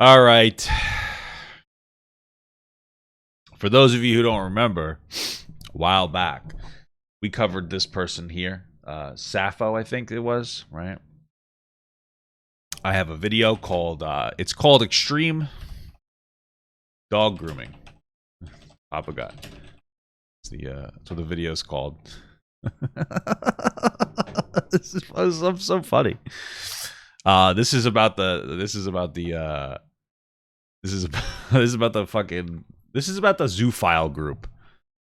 All right. For those of you who don't remember, a while back, we covered this person here. Sappho, I think it was, right? I have a video called, it's called Extreme Dog Grooming. Papa God. That's what the video's called. This is so funny. This is about the Zoophile group.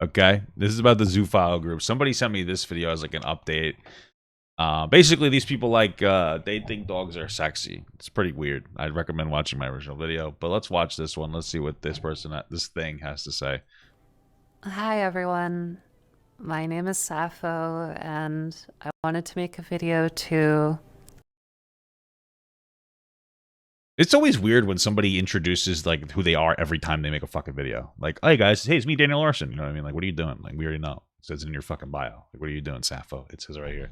Okay, this is about the Zoophile group. Somebody sent me this video as like an update. Basically, these people they think dogs are sexy. It's pretty weird. I'd recommend watching my original video, but let's watch this one. Let's see what this thing has to say. Hi everyone, my name is Sappho, and I wanted to make a video to... It's always weird when somebody introduces like who they are every time they make a fucking video. Like, hey guys, hey, it's me, Daniel Larson. You know what I mean? Like, what are you doing? Like, we already know. It says in your fucking bio. Like, what are you doing, Sappho? It says right here.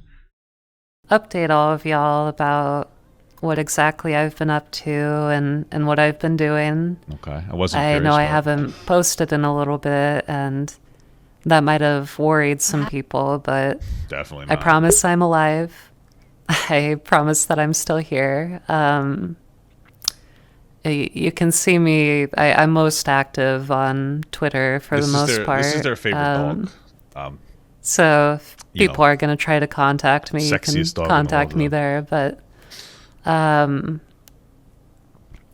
update all of y'all about what exactly I've been up to and what I've been doing. Okay, I know I haven't posted in a little bit, and that might have worried some people, but definitely not. I promise I'm alive. I promise that I'm still here. You can see me. I'm most active on Twitter for the most part. This is their favorite dog. So if people are going to try to contact me, you can contact me there. But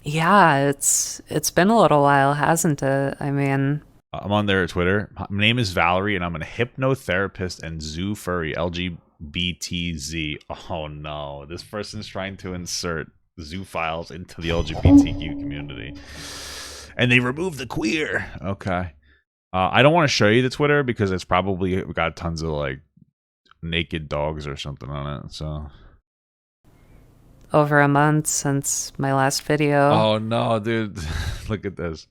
yeah, it's been a little while, hasn't it? I mean, I'm on their Twitter. My name is Valerie, and I'm a hypnotherapist and zoo furry, LGBTZ. Oh no, this person's trying to insert zoophiles into the LGBTQ community, and they removed the queer. Okay. I don't want to show you the Twitter because it's probably got tons of like naked dogs or something on it. So over a month since my last video. Oh no, dude. Look at this.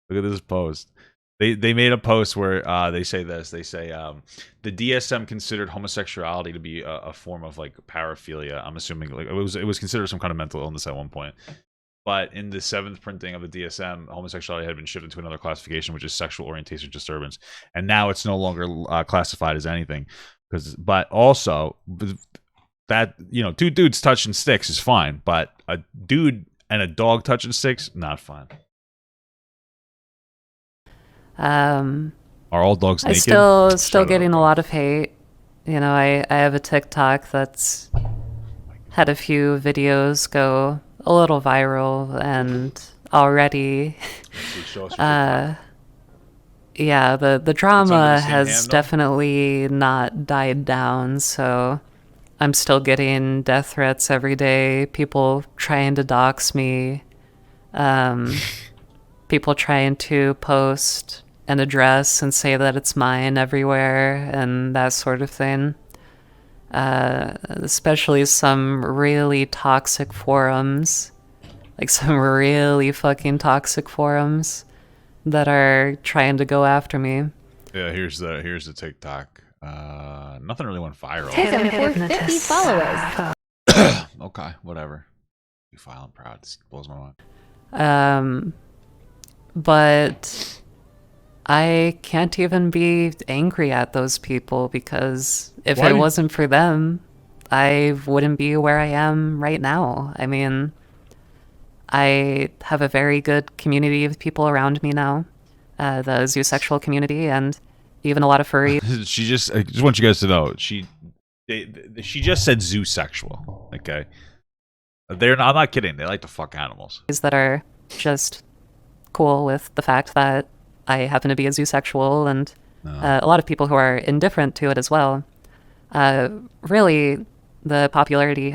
Look at this post. They made a post where they say this. They say the DSM considered homosexuality to be a form of like paraphilia. I'm assuming like it was considered some kind of mental illness at one point. But in the 7th printing of the DSM, homosexuality had been shifted to another classification, which is sexual orientation disturbance, and now it's no longer classified as anything. But also that, you know, 2 dudes touching sticks is fine, but a dude and a dog touching sticks, not fine. Are all dogs naked? Still getting a lot of hate. You know, I have a TikTok that's had a few videos go a little viral, and already yeah, the drama has definitely not died down, so I'm still getting death threats every day, people trying to dox me, people trying to post an address and say that it's mine everywhere and that sort of thing. Especially some really toxic forums, like some really fucking toxic forums that are trying to go after me. Yeah, here's the TikTok. Nothing really went viral. 50 followers. Okay, whatever. You file, I'm proud. This blows my mind. But I can't even be angry at those people, because if it wasn't for them, I wouldn't be where I am right now. I mean, I have a very good community of people around me now, the zoosexual community, and even a lot of furries. I just want you guys to know, she just said zoosexual, okay? I'm not kidding. They like to fuck animals. That are just cool with the fact that I happen to be a zoosexual, and a lot of people who are indifferent to it as well. Really, the popularity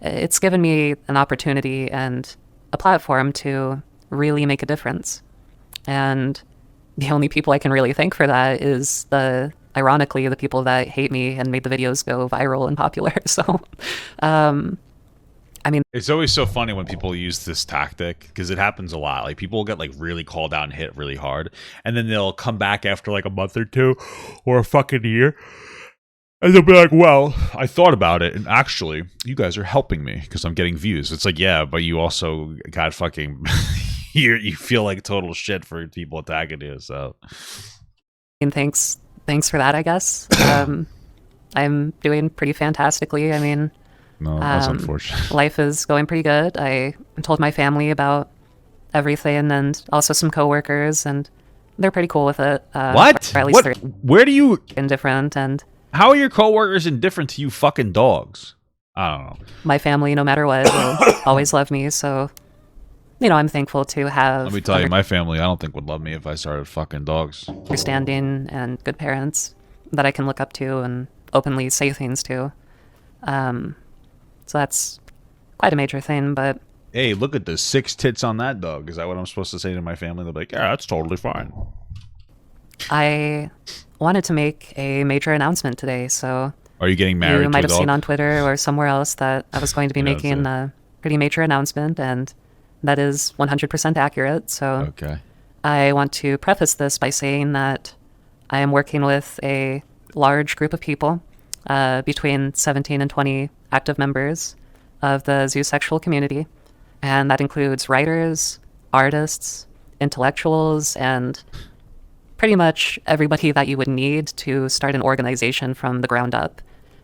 it's given me an opportunity and a platform to really make a difference. And the only people I can really thank for that is ironically, the people that hate me and made the videos go viral and popular. So, I mean, it's always so funny when people use this tactic, because it happens a lot. Like, people will get like really called out and hit really hard, and then they'll come back after like a month or two or a fucking year, And they'll be like, well, I thought about it, and actually, you guys are helping me because I'm getting views. It's like, yeah, but you also got fucking... you feel like total shit for people attacking you, so... And thanks for that, I guess. I'm doing pretty fantastically. I mean... No, that's unfortunate. Life is going pretty good. I told my family about everything and also some coworkers, and they're pretty cool with it. What? Or at least they're Where do you... indifferent, and... How are your coworkers indifferent to you fucking dogs? I don't know. My family, no matter what, will always love me, so... You know, I'm thankful to have... Let me tell you, my family, I don't think would love me if I started fucking dogs. Understanding and good parents that I can look up to and openly say things to. So that's quite a major thing, but... Hey, look at the 6 tits on that dog. Is that what I'm supposed to say to my family? They'll be like, yeah, that's totally fine. I wanted to make a major announcement today, so... Are you getting married? You might have to a dog? seen on Twitter or somewhere else that I was going to be making a pretty major announcement, and that is 100% accurate, so... Okay. I want to preface this by saying that I am working with a large group of people, between 17 and 20 active members of the zoosexual community, and that includes writers, artists, intellectuals, and pretty much everybody that you would need to start an organization from the ground up.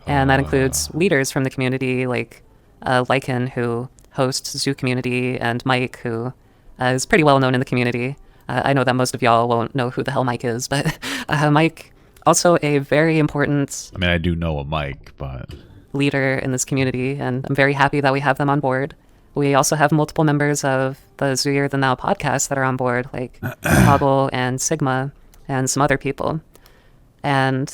And that includes leaders from the community like Lycan, who hosts Zoo Community, and Mike, who is pretty well known in the community. I know that most of y'all won't know who the hell Mike is, but Mike, also a very important... I mean, I do know a Mike, but... leader in this community, and I'm very happy that we have them on board. We also have multiple members of the Zooier Than Thou podcast that are on board, like Hoggle and Sigma and some other people. And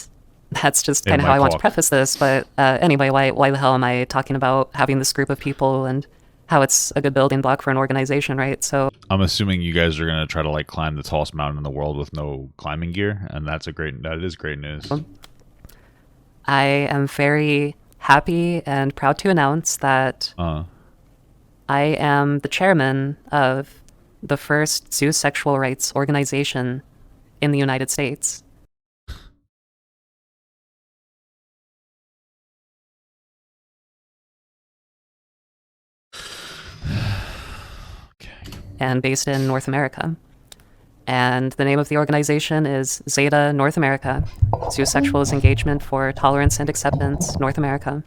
that's just kind of how I want to preface this, but anyway, why the hell am I talking about having this group of people and how it's a good building block for an organization, right? So I'm assuming you guys are going to try to like climb the tallest mountain in the world with no climbing gear, and that is great news. I am very happy and proud to announce that I am the chairman of the first zoosexual rights organization in the United States. And based in North America. And the name of the organization is Zeta North America, Zoosexuals Engagement for Tolerance and Acceptance North America.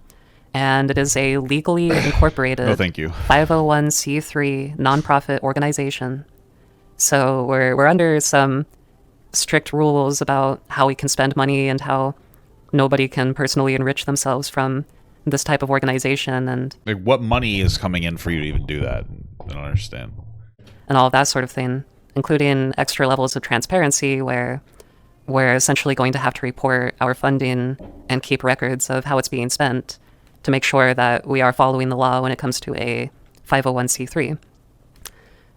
And it is a legally incorporated 501c3 nonprofit organization. So we're under some strict rules about how we can spend money and how nobody can personally enrich themselves from this type of organization. And like, what money is coming in for you to even do that? I don't understand. And all of that sort of thing, including extra levels of transparency where we're essentially going to have to report our funding and keep records of how it's being spent to make sure that we are following the law when it comes to a 501c3.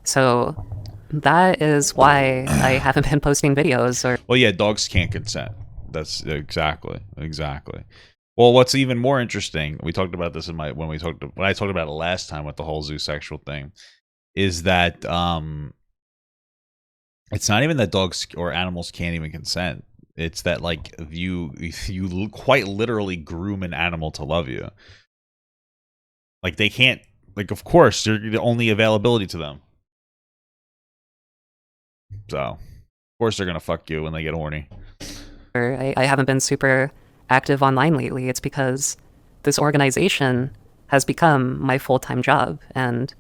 So that is why I haven't been posting videos. Well, yeah, dogs can't consent. That's exactly. Well, what's even more interesting, we talked about this when I talked about it last time with the whole zoosexual thing, is that it's not even that dogs or animals can't even consent. It's that like you quite literally groom an animal to love you. Like they can't, like of course you're the only availability to them. So of course they're gonna fuck you when they get horny. I haven't been super active online lately. It's because this organization has become my full-time job, and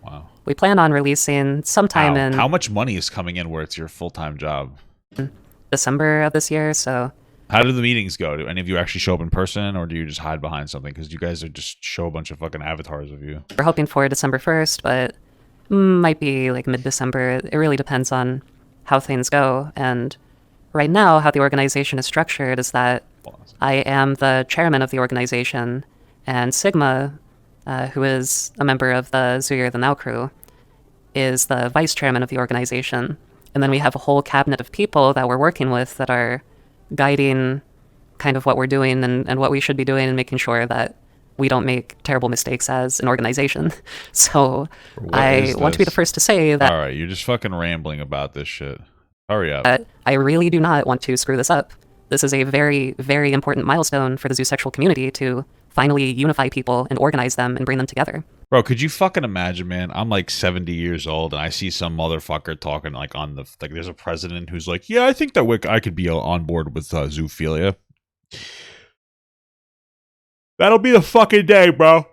we plan on releasing sometime in... How much money is coming in where it's your full-time job? December of this year, so... How do the meetings go? Do any of you actually show up in person, or do you just hide behind something? Because you guys are just show a bunch of fucking avatars of you. We're hoping for December 1st, but might be like mid-December. It really depends on how things go, and right now, how the organization is structured is that I am the chairman of the organization, and Sigma, who is a member of the Zooier Than Thou crew, is the vice chairman of the organization. And then we have a whole cabinet of people that we're working with that are guiding kind of what we're doing and what we should be doing and making sure that we don't make terrible mistakes as an organization. So I want to be the first to say that... All right, you're just fucking rambling about this shit. Hurry up. I really do not want to screw this up. this is a very, very important milestone for the zoosexual community to finally unify people and organize them and bring them together. Bro, could you fucking imagine, man? I'm like 70 years old and I see some motherfucker talking like on the, like there's a president who's like, yeah, I think that I could be on board with zoophilia. That'll be the fucking day, bro.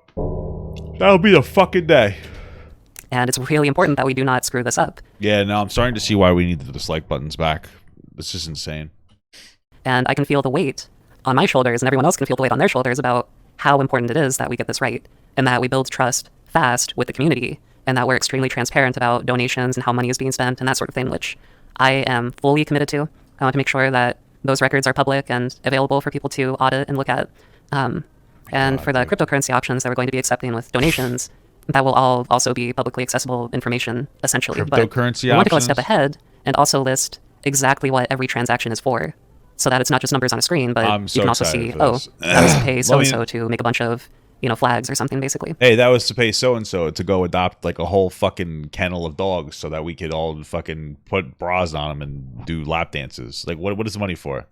That'll be the fucking day. And it's really important that we do not screw this up. Yeah, no, I'm starting to see why we need the dislike buttons back. This is insane. And I can feel the weight on my shoulders, and everyone else can feel the weight on their shoulders about how important it is that we get this right, and that we build trust fast with the community, and that we're extremely transparent about donations and how money is being spent and that sort of thing, which I am fully committed to. I want to make sure that those records are public and available for people to audit and look at. And for the cryptocurrency options that we're going to be accepting with donations, that will all also be publicly accessible information, essentially. Cryptocurrency but we want to go a step ahead and also list exactly what every transaction is for, so that it's not just numbers on a screen, but you can also see, oh, that was to pay so-and-so to make a bunch of, flags or something, basically. Hey, that was to pay so-and-so to go adopt like a whole fucking kennel of dogs so that we could all fucking put bras on them and do lap dances. Like, what is the money for?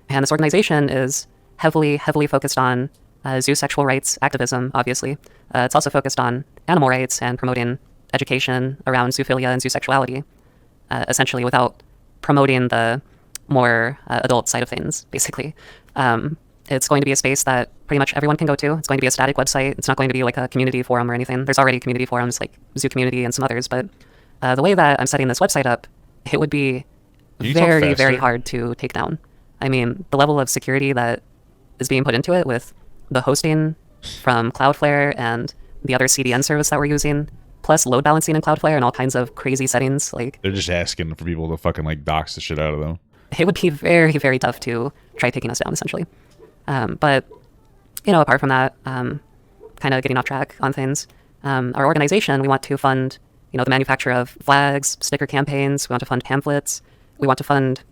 And this organization is heavily focused on zoosexual rights activism, obviously. It's also focused on animal rights and promoting education around zoophilia and zoosexuality, essentially without promoting the more adult side of things, basically. It's going to be a space that pretty much everyone can go to. It's going to be a static website. It's not going to be like a community forum or anything. There's already community forums like Zoo Community and some others, but the way that I'm setting this website up, it would be very hard to take down. I mean, the level of security that is being put into it with the hosting from Cloudflare and the other CDN service that we're using, plus load balancing in Cloudflare and all kinds of crazy settings. Like, they're just asking for people to fucking like dox the shit out of them. It would be very tough to try taking us down, essentially. But, apart from that, kind of getting off track on things, our organization, we want to fund, the manufacture of flags, sticker campaigns. We want to fund pamphlets. We want to fund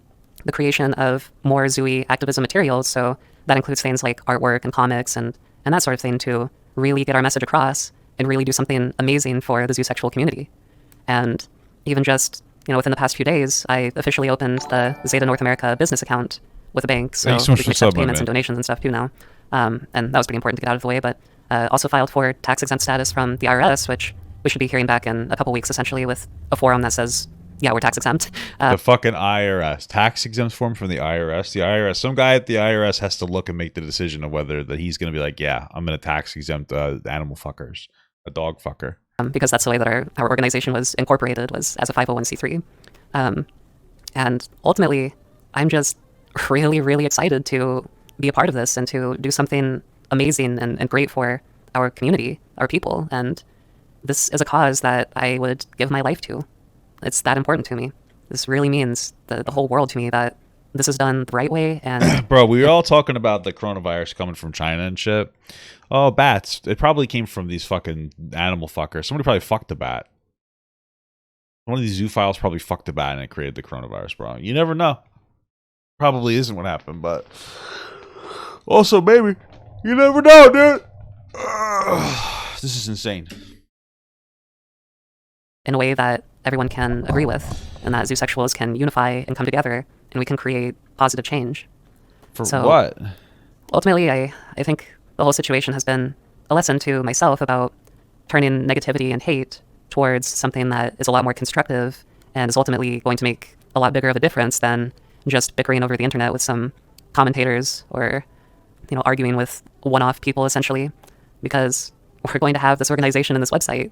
the creation of more Zooey activism materials. So that includes things like artwork and comics and that sort of thing to really get our message across and really do something amazing for the zoosexual community. And even just, within the past few days, I officially opened the Zeta North America business account with a bank. So we can accept payments and donations and stuff too now. And that was pretty important to get out of the way. But also filed for tax-exempt status from the IRS, which we should be hearing back in a couple weeks, essentially, with a forum that says, yeah, we're tax-exempt. The fucking IRS. Tax-exempt form from the IRS. The IRS. Some guy at the IRS has to look and make the decision of whether that he's going to be like, yeah, I'm going to tax-exempt animal fuckers, a dog fucker. Because that's the way that our organization was incorporated, was as a 501c3. And ultimately, I'm just really excited to be a part of this and to do something amazing and great for our community, our people. And this is a cause that I would give my life to. It's that important to me. This really means the whole world to me that this is done the right way. And bro, we were all talking about the coronavirus coming from China and shit. Oh, bats. It probably came from these fucking animal fuckers. Somebody probably fucked a bat. One of these zoophiles probably fucked a bat and it created the coronavirus, bro. You never know. Probably isn't what happened, but also maybe. You never know, dude. This is insane. In a way that everyone can agree with, and that zoosexuals can unify and come together, and we can create positive change. For what? Ultimately, I think the whole situation has been a lesson to myself about turning negativity and hate towards something that is a lot more constructive and is ultimately going to make a lot bigger of a difference than just bickering over the internet with some commentators or, arguing with one-off people, essentially, because we're going to have this organization and this website,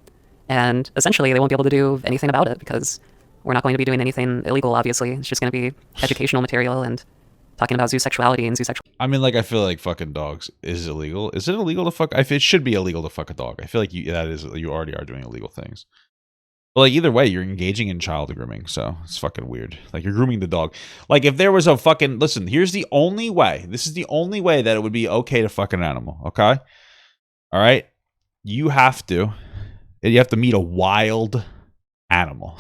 and essentially they won't be able to do anything about it because we're not going to be doing anything illegal, obviously. It's just going to be educational material and talking about zoosexuality and zoosexual. I mean, like, I feel like fucking dogs is illegal. Is it illegal to fuck? It should be illegal to fuck a dog. I feel like you already are doing illegal things. But like either way, you're engaging in child grooming, so it's fucking weird. Like you're grooming the dog. Like if there was a fucking here's the only way. This is the only way that it would be okay to fuck an animal. Okay, all right. You have to meet a wild animal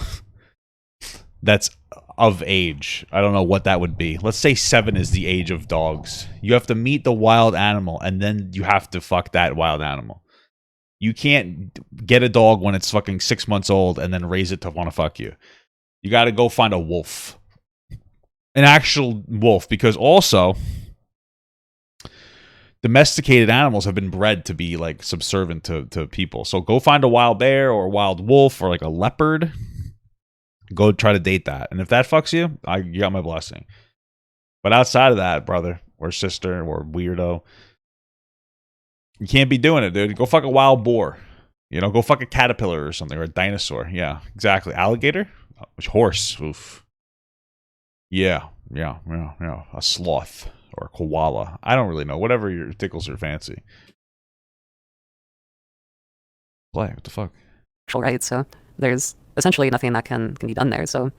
that's of age. I don't know what that would be. Let's say 7 is the age of dogs. You have to meet the wild animal, and then you have to fuck that wild animal. You can't get a dog when it's fucking 6 months old and then raise it to want to fuck you. You got to go find a wolf. an actual wolf, because also domesticated animals have been bred to be like subservient to people. So go find a wild bear or a wild wolf or like a leopard. Go try to date that. And if that fucks you, you got my blessing. But outside of that, brother or sister or weirdo, you can't be doing it, dude. Go fuck a wild boar. You know, go fuck a caterpillar or something, or a dinosaur. Yeah, exactly. Alligator? Horse. Oof. Yeah. A sloth. Or a koala. I don't really know. Whatever tickles your fancy. Play. What the fuck? Right. So there's essentially nothing that can be done there. So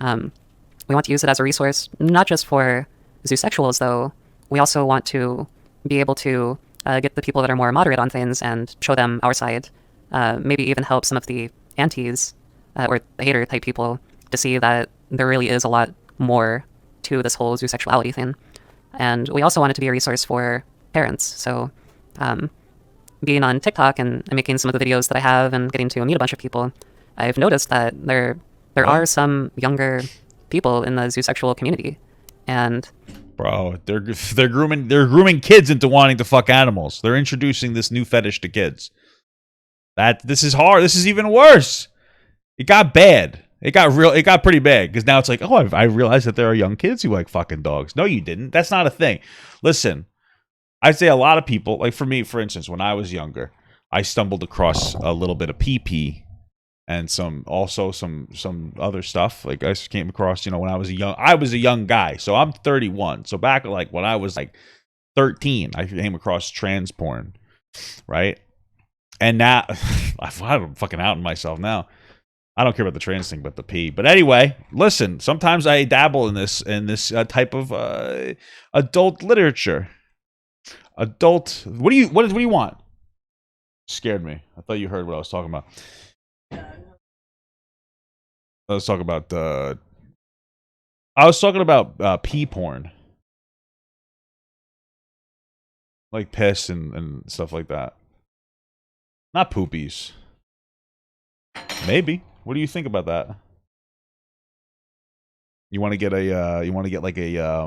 we want to use it as a resource, not just for zoosexuals, though. We also want to be able to get the people that are more moderate on things and show them our side. Maybe even help some of the antis or the hater type people to see that there really is a lot more to this whole zoosexuality thing. And we also want it to be a resource for parents. So being on TikTok and making some of the videos that I have and getting to meet a bunch of people, I've noticed that there are some younger people in the zoosexual community. And bro, they're grooming kids into wanting to fuck animals. They're introducing this new fetish to kids. This is hard. This is even worse. It got bad. It got pretty bad, because now it's like, oh, I realized that there are young kids who like fucking dogs. No, you didn't. That's not a thing. Listen, I'd say a lot of people, like for me, for instance, when I was younger, I stumbled across a little bit of pee and some other stuff. Like I came across, when I was a young guy. So I'm 31. So back like when I was like 13, I came across trans porn, right? And now I'm fucking outing myself now. I don't care about the trans thing, but the pee. But anyway, listen. Sometimes I dabble in this type of adult literature. Adult. What do you want? Scared me. I thought you heard what I was talking about. I was talking about pee porn, like piss and stuff like that. Not poopies. Maybe. What do you think about that? You want to get like a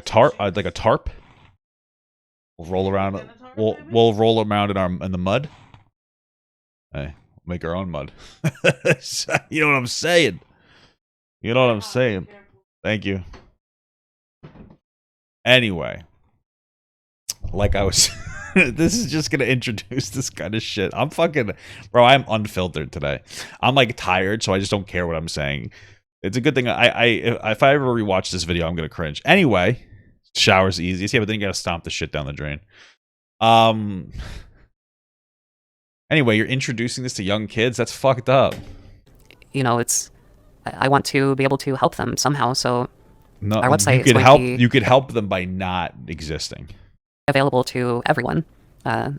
tarp, We'll roll around. We'll roll around in the mud. Hey, make our own mud. You know what I'm saying? You know what I'm saying? Thank you. Anyway, like I was. This is just gonna introduce this kind of shit. I'm unfiltered today. I'm like tired, so I just don't care what I'm saying. It's a good thing. If I ever rewatch this video, I'm gonna cringe. Anyway, shower's easiest. Yeah, but then you gotta stomp the shit down the drain. Anyway, you're introducing this to young kids. That's fucked up. I want to be able to help them somehow. So our website you could help them by not existing. Available to everyone,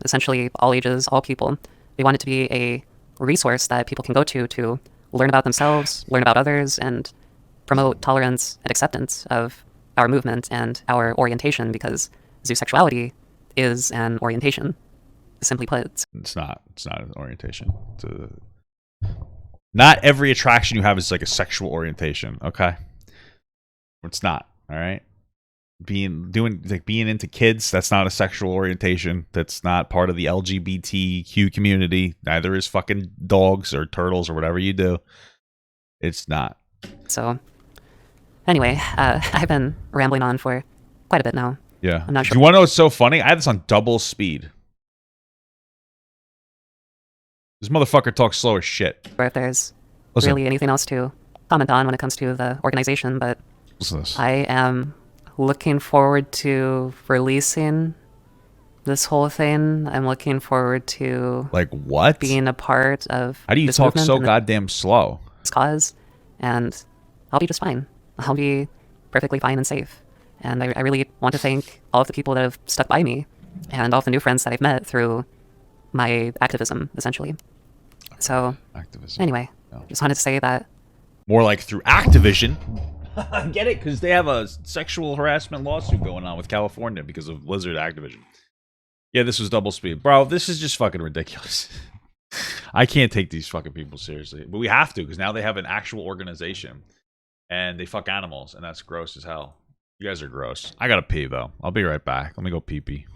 essentially all ages, all people. We want it to be a resource that people can go to learn about themselves, learn about others, and promote tolerance and acceptance of our movement and our orientation, because zoosexuality is an orientation, simply put. It's not an orientation. Not every attraction you have is like a sexual orientation, okay? It's not, all right? Being into kids, that's not a sexual orientation. That's not part of the LGBTQ community. Neither is fucking dogs or turtles or whatever you do. It's not. So anyway, I've been rambling on for quite a bit now. Yeah. I'm not sure. Do you want to know what's so funny? I have this on double speed. This motherfucker talks slow as shit. Or if there's really anything else to comment on when it comes to the organization, but listen to this. I am looking forward to releasing this whole thing. I'm looking forward to like what? Being a part of. How do you talk so goddamn slow? This cause, and I'll be just fine. I'll be perfectly fine and safe. And I really want to thank all of the people that have stuck by me, and all of the new friends that I've met through my activism, essentially. So anyway, just wanted to say that. More like through Activision. I get it, because they have a sexual harassment lawsuit going on with California because of Blizzard Activision. Yeah, this was double speed. Bro, this is just fucking ridiculous. I can't take these fucking people seriously. But we have to, because now they have an actual organization. and they fuck animals, and that's gross as hell. You guys are gross. I gotta pee though. I'll be right back. Let me go pee pee.